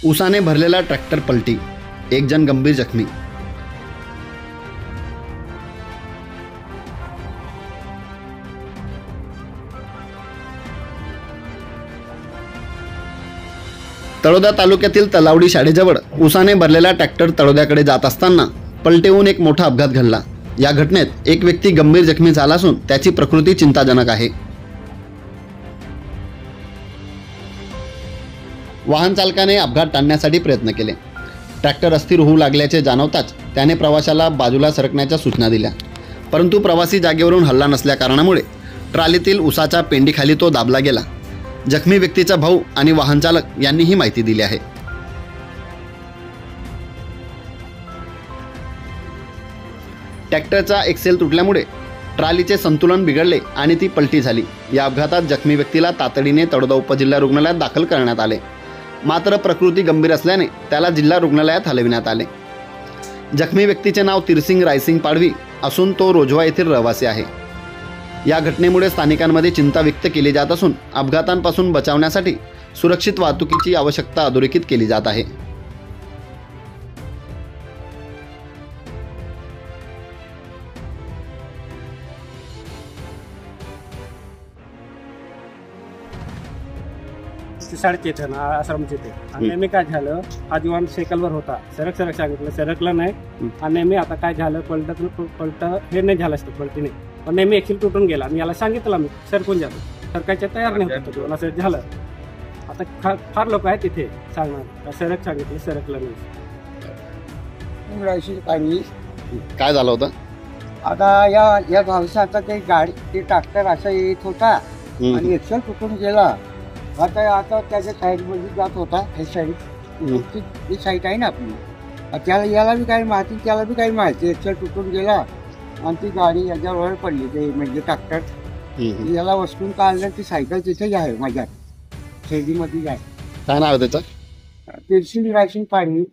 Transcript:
उसाने भरलेला ट्रॅक्टर पलटी, एक जण गंभीर जखमी। तळोदा तालुक्यातील तलावडी शाळेजवळ उसाने भरलेला ट्रॅक्टर तळोद्याकडे जात असताना पलटेहून एक मोठा अपघात घडला। या घटनेत एक व्यक्ती गंभीर जखमी झाला असून त्याची प्रकृती चिंताजनक आहे। वाहन चालकाने अपघात टाळण्यासाठी प्रयत्न केले। ट्रॅक्टर अस्थिर होऊ लागल्याचे जाणवताच त्याने प्रवाशाला बाजूला सरकण्याच्या सूचना दिल्या, परंतु प्रवासी जागेवरून हलला नसल्या कारणामुळे ट्रॉलीतील उसाच्या पेंडीखाली तो दाबला गेला। जखमी व्यक्तीचा भाऊ आणि वाहन चालक यांनी ही माहिती दिली आहे। ट्रॅक्टरचा एक्सेल तुटल्यामुळे ट्रॉलीचे संतुलन बिघडले आणि ती पलटी झाली। या अपघातात जखमी व्यक्तीला तातडीने तळोदा उपजिल्हा रुग्णालयात दाखल करण्यात आले, मात्र प्रकृती गंभीर असल्याने त्याला जिल्हा रुग्णालयात हलविण्यात आले। जखमी व्यक्तीचे नाव तिरसिंग रायसिंग पाडवी असून तो रोजवा येथील रहिवासी आहे। या घटनेमुळे स्थानिकांमध्ये चिंता व्यक्त केली जात असून अपघातांपासून बचावण्यासाठी सुरक्षित वाहतुकीची आवश्यकता अधोरेखित केली जात आहे। शाळेत येतं ना आश्रमचे ते आणि नेहमी काय झालं, हा दिवाण सायकलवर होता, सरक सांगितलं, सरकलं नाही आणि नेहमी आता काय झालं, पलट हे नाही झालं असतं, पलटी नाही, पण नेहमी एक्सिल तुटून गेला आणि याला सांगितलं मी सरकून जातो, सरकायच्या तयार नाही होतं तो, असं झालं। आता फार लोक आहेत तिथे सांगणार, सरक सांगितलं, सरकलं नाही। काय झालं होतं आता या पावसाचा ते गाडी ते ट्रॅक्टर असं येत होता आणि एक्सेल तुटून गेला। आता त्याच्या साईडमध्ये जात होता, हे साईड साईड आहे ना आपली, त्याला याला बी काही माहिती, त्याला बी काही माहिती, एक्सेल तुटून गेला आणि ती गाडी याच्यावर पडली, ते म्हणजे ट्रॅक्टर याला वस्तून काढलं, ती सायकल तिथेच आहे माझ्या शेतीमध्ये आहे। काय नाव आहे त्याचं? तिरसिंग रायसिंग पाडवी।